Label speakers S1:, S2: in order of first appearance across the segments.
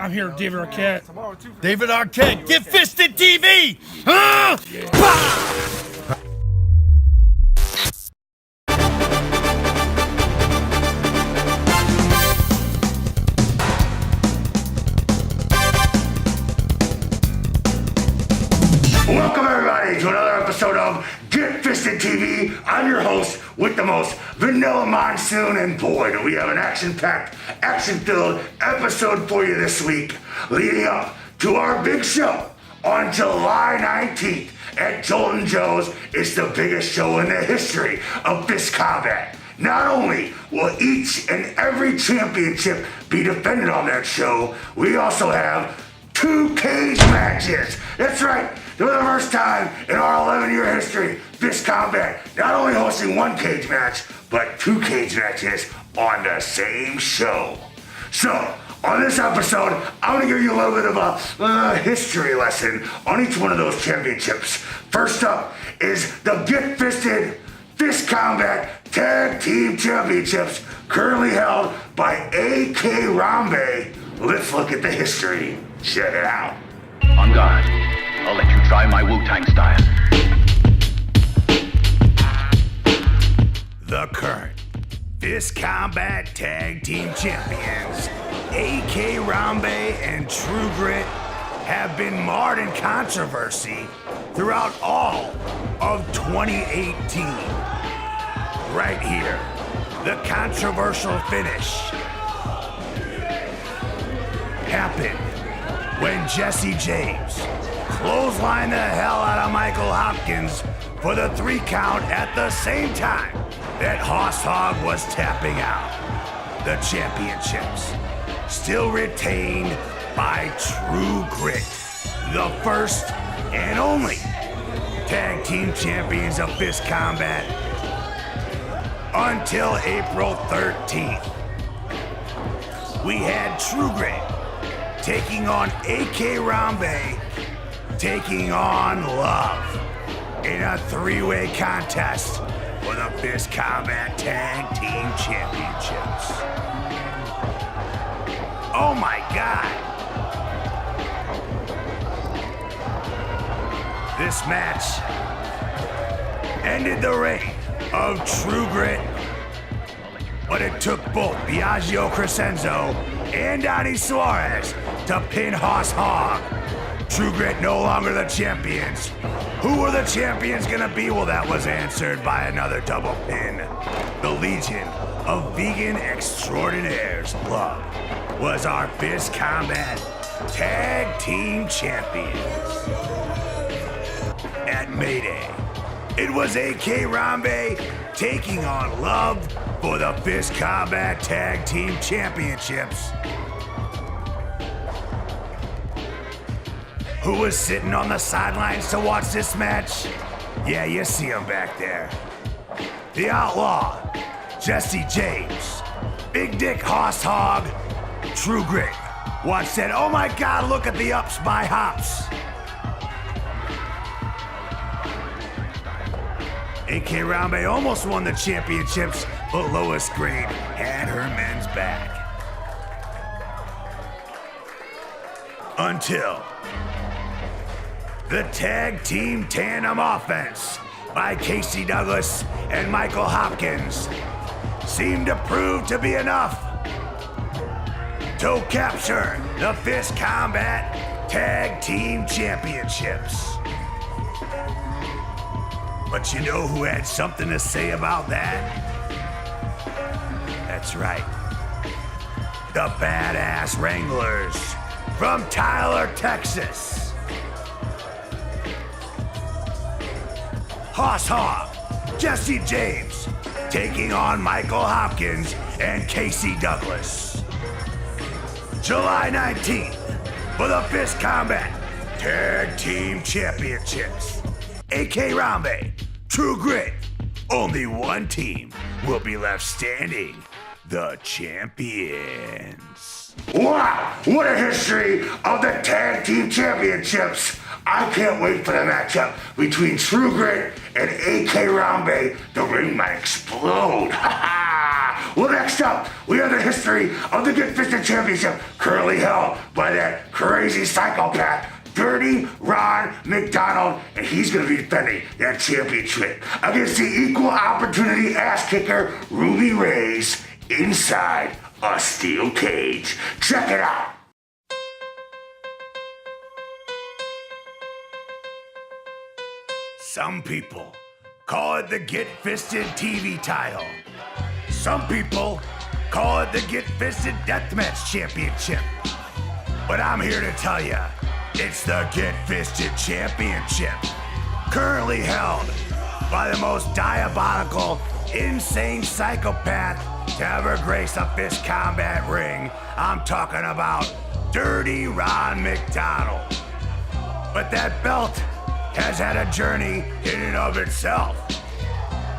S1: I'm here, David Arquette.
S2: David Arquette, Get Fisted TV! Huh? Bah!
S3: Welcome everybody to another episode of Get Fisted TV. I'm your host with the most, Vanilla Monsoon, and boy do we have an action-packed, action-filled episode for you this week, leading up to our big show on July 19th at Jolt'N Joe's. It's the biggest show in the history of fist combat. Not only will each and every championship be defended on that show, we also have 2 cage matches. That's right. For the first time in our 11-year history, Fist Combat not only hosting 1 cage match, but 2 cage matches on the same show. So, on this episode, I'm going to give you a little bit of a history lesson on each one of those championships. First up is the Get Fisted Fist Combat Tag Team Championships, currently held by A.K. Rambe. Let's look at the history. Check it out.
S4: On guard. I'll let you try my Wu-Tang style.
S3: The current Fist Combat Tag Team Champions, A.K. Rambe and True Grit, have been marred in controversy throughout all of 2018. Right here, the controversial finish happened when Jesse James clotheslined the hell out of Michael Hopkins for the 3 count at the same time that Hoss Hogg was tapping out. The championships still retained by True Grit, the first and only tag team champions of Fist Combat until April 13th. We had True Grit taking on A.K. Rambe, taking on Love in a 3-way contest for the Fist Combat Tag Team Championships. Oh my God! This match ended the reign of True Grit, but it took both Biagio Crescenzo and Donnie Suarez to pin Hoss Hogg. True Grit no longer the champions. Who were the champions gonna be? Well, that was answered by another double pin. The Legion of Vegan Extraordinaires, Love, was our Fist Combat Tag Team Champions. At Mayday, it was A.K. Rambe taking on Love for the Fist Combat Tag Team Championships. Who was sitting on the sidelines to watch this match? Yeah, you see him back there. The Outlaw, Jesse James, Big Dick Hoss Hogg, True Grit. Watch said, oh my God, look at the ups by Hops. A.K. Rambe almost won the championships, but Lois Grade had her men's back. Until the Tag Team Tandem Offense by Casey Douglas and Michael Hopkins seemed to prove to be enough to capture the Fist Combat Tag Team Championships. But you know who had something to say about that? That's right. The Badass Wranglers from Tyler, Texas. Hoss Hogg, Jesse James, taking on Michael Hopkins and Casey Douglas. July 19th for the Fist Combat Tag Team Championships. A.K. Rambe, True Grit, only 1 team will be left standing, the champions. Wow, what a history of the Tag Team Championships. I can't wait for the matchup between True Grit and A.K. Rambe. The ring might explode. Well, next up, we have the history of the Get Fisted Championship, currently held by that crazy psychopath, Dirty Ron McDonald, and he's going to be defending that championship against the equal opportunity ass kicker, Ruby Reyes, inside a steel cage. Check it out.
S2: Some people call it the Get Fisted TV title. Some people call it the Get Fisted Deathmatch Championship. But I'm here to tell you, it's the Get Fisted Championship, currently held by the most diabolical, insane psychopath to ever grace a fist combat ring. I'm talking about Dirty Ron McDonald. But that belt has had a journey in and of itself.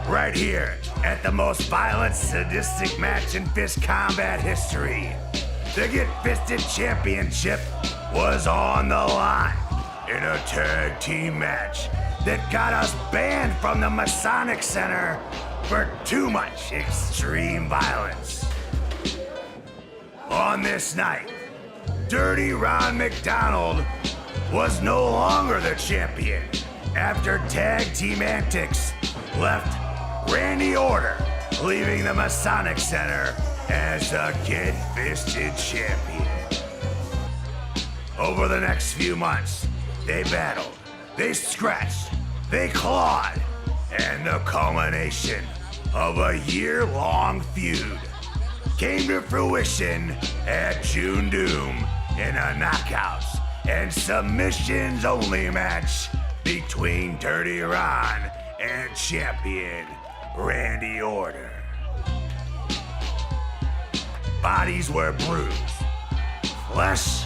S2: Right here at the most violent, sadistic match in fist combat history, the Get Fisted Championship was on the line in a tag team match that got us banned from the Masonic Center for too much extreme violence. On this night, Dirty Ron McDonald was no longer the champion after tag team antics left Randy Orton leaving the Masonic Center as the Get Fisted champion. Over the next few months, they battled, they scratched, they clawed, and the culmination of a year-long feud came to fruition at June Doom in a knockouts and submissions only match between Dirty Ron and champion Randy Orton. Bodies were bruised, flesh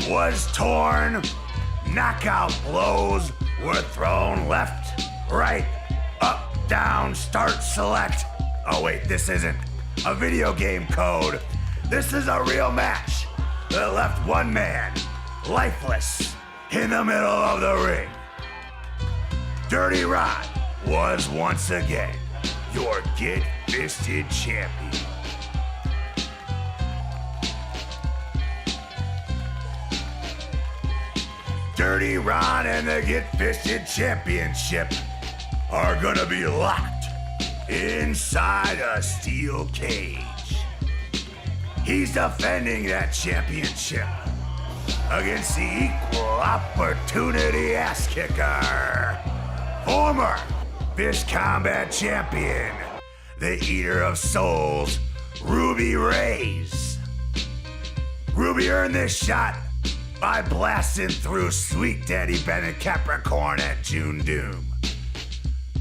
S2: was torn, knockout blows were thrown left, right, up, down, start, select. Oh wait, this isn't a video game code. This is a real match that left one man lifeless in the middle of the ring. Dirty Ron was once again your Get Fisted champion. Dirty Ron and the Get Fisted Championship are gonna be locked inside a steel cage. He's defending that championship against the equal opportunity ass kicker, former fist combat champion, the eater of souls, Ruby Reyes. Ruby earned this shot by blasting through Sweet Daddy Bennett Capricorn at June Doom.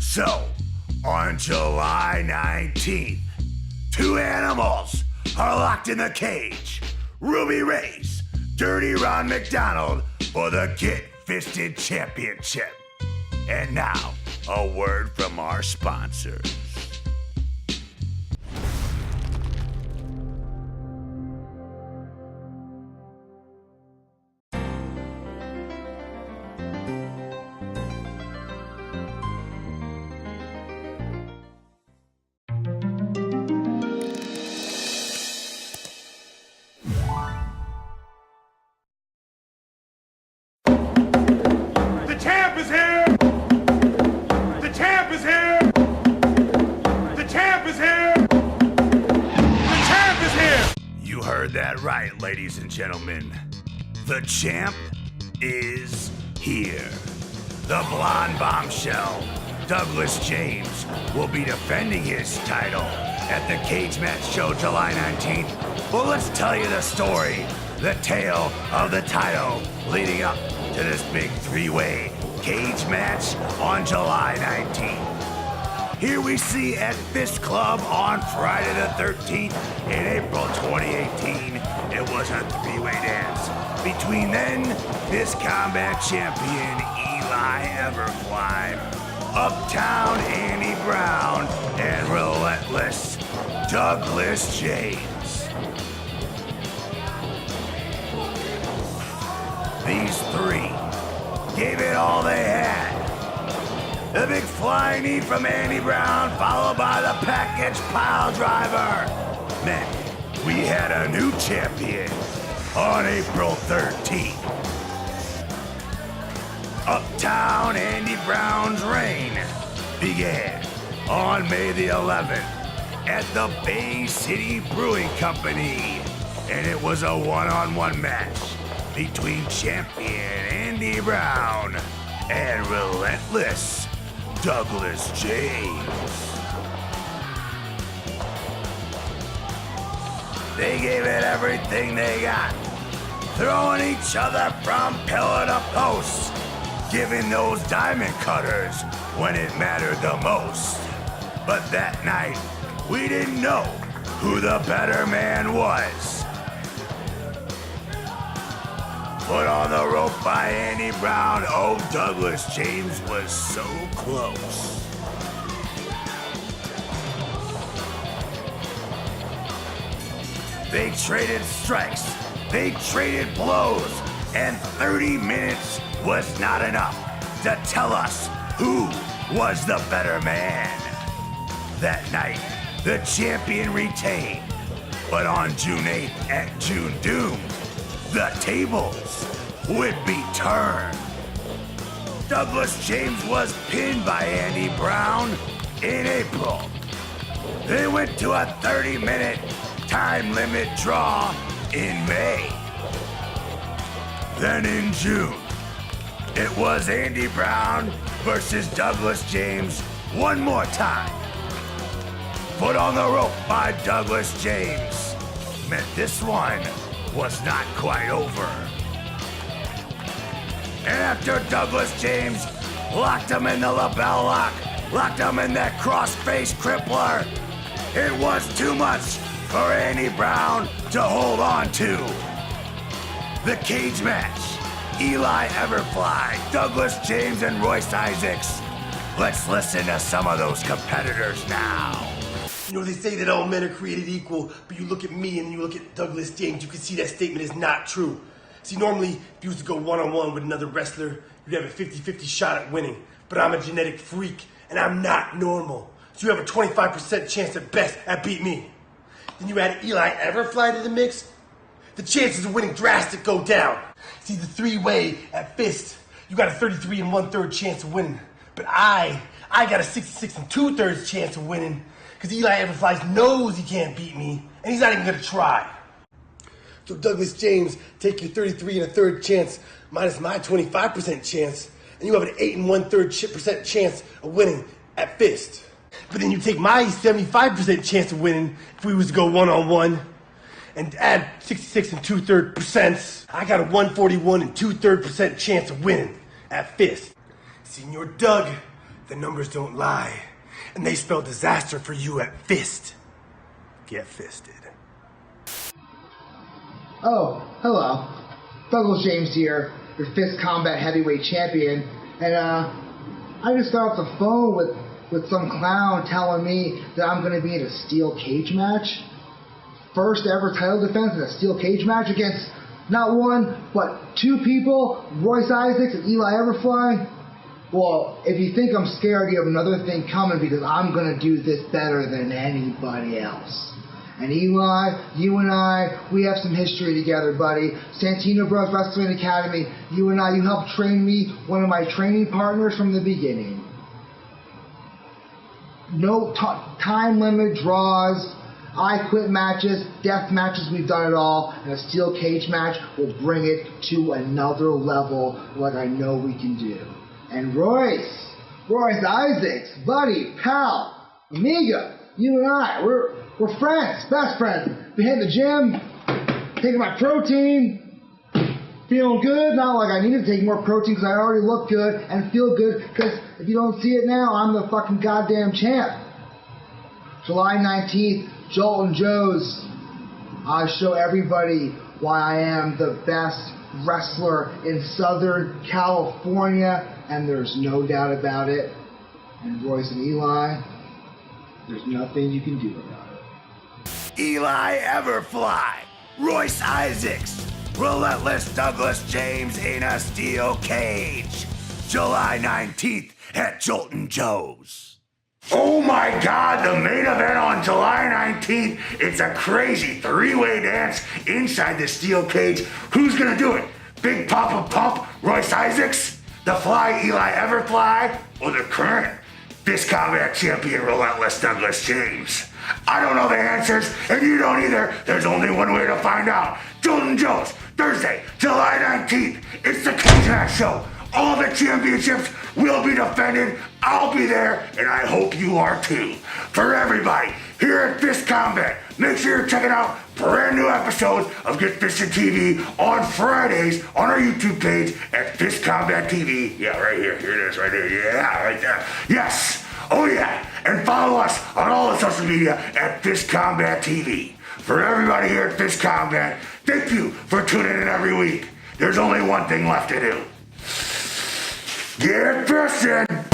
S2: So, on July 19th, two animals are locked in the cage. Ruby Reyes, Dirty Ron McDonald for the Get Fisted Championship. And now, a word from our sponsors. Right, ladies and gentlemen, the champ is here. The blonde bombshell, Douglas James, will be defending his title at the Cage Match Show July 19th. Well, let's tell you the story, the tale of the title leading up to this big three-way cage match on July 19th. Here we see at Fist Club on Friday the 13th in April 2018. It was a three-way dance between then Fist Combat champion Eli Everclimb, Uptown Andy Brown, and relentless Douglas James. These three gave it all they had. The big flying knee from Andy Brown, followed by the package pile driver meant we had a new champion on April 13th. Uptown Andy Brown's reign began on May the 11th at the Bay City Brewing Company, and it was a one-on-one match between champion Andy Brown and relentless Douglas James. They gave it everything they got, throwing each other from pillar to post, giving those diamond cutters when it mattered the most. But that night, we didn't know who the better man was. Put on the rope by Andy Brown, oh, Douglas James was so close. They traded strikes, they traded blows, and 30 minutes was not enough to tell us who was the better man. That night, the champion retained, but on June 8th at June Doom, the tables would be turned. Douglas James was pinned by Andy Brown in April. They went to a 30-minute time limit draw in May. Then in June, it was Andy Brown versus Douglas James one more time. Put on the rope by Douglas James meant this one was not quite over. And after Douglas James locked him in the lapel lock, locked him in that cross-face crippler, it was too much for Andy Brown to hold on to. The cage match, Eli Everfly, Douglas James, and Royce Isaacs. Let's listen to some of those competitors now.
S1: You know, they say that all men are created equal, but you look at me and you look at Douglas James, you can see that statement is not true. See, normally, if you was to go one-on-one with another wrestler, you'd have a 50-50 shot at winning. But I'm a genetic freak, and I'm not normal. So you have a 25% chance at best at beat me. Then you add Eli Everfly to the mix, the chances of winning drastic go down. See, the three-way at fist, you got a 33 1/3 chance of winning. But I got a 66 2/3 chance of winning, because Eli Everfly knows he can't beat me, and he's not even gonna try. So Douglas James, take your 33 1/3 chance minus my 25% chance, and you have an 8 1/3% chance of winning at fist. But then you take my 75% chance of winning if we was to go one-on-one, and add 66 2/3%. I got a 141 2/3% chance of winning at fist. Senor Doug, the numbers don't lie, and they spell disaster for you at fist. Get fisted.
S5: Oh, hello. Douglas James here, your Fist Combat Heavyweight Champion, and I just got off the phone with some clown telling me that I'm going to be in a steel cage match. First ever title defense in a steel cage match against not one, but two people, Royce Isaacs and Eli Everfly. Well, if you think I'm scared, you have another thing coming, because I'm going to do this better than anybody else. And Eli, you and I, we have some history together, buddy. Santino Bros Wrestling Academy, you and I, you helped train me, one of my training partners from the beginning. No time limit draws, I quit matches, death matches, we've done it all. And a steel cage match will bring it to another level, like I know we can do. And Royce Isaacs, buddy, pal, amigo, you and I, we're friends, best friends. Been hitting the gym, taking my protein, feeling good. Not like I need to take more protein because I already look good and feel good, because if you don't see it now, I'm the fucking goddamn champ. July 19th, Jolt'N Joe's. I show everybody why I am the best wrestler in Southern California, and there's no doubt about it. And Royce and Eli, there's nothing you can do about it.
S2: Eli Everfly, Royce Isaacs, relentless Douglas James in a steel cage. July 19th at Jolt'N Joe's.
S3: Oh my God, the main event on July 19th. It's a crazy three-way dance inside the steel cage. Who's gonna do it? Big Papa Pump, Royce Isaacs, the Fly Eli Everfly, or the current Fist Combat Champion Relentless Douglas James? I don't know the answers, and you don't either. There's only one way to find out. Jolt'N Joe's, Thursday, July 19th. It's the Cage Match Show. All the championships will be defended. I'll be there, and I hope you are too. For everybody here at Fist Combat, make sure you're checking out brand new episodes of Get Fisted TV on Fridays on our YouTube page at Fist Combat TV. Yeah, right here. Here it is, right here. Yeah, right there. Yes. Oh yeah. And follow us on all the social media at Fist Combat TV. For everybody here at Fist Combat, thank you for tuning in every week. There's only one thing left to do. Get fisted!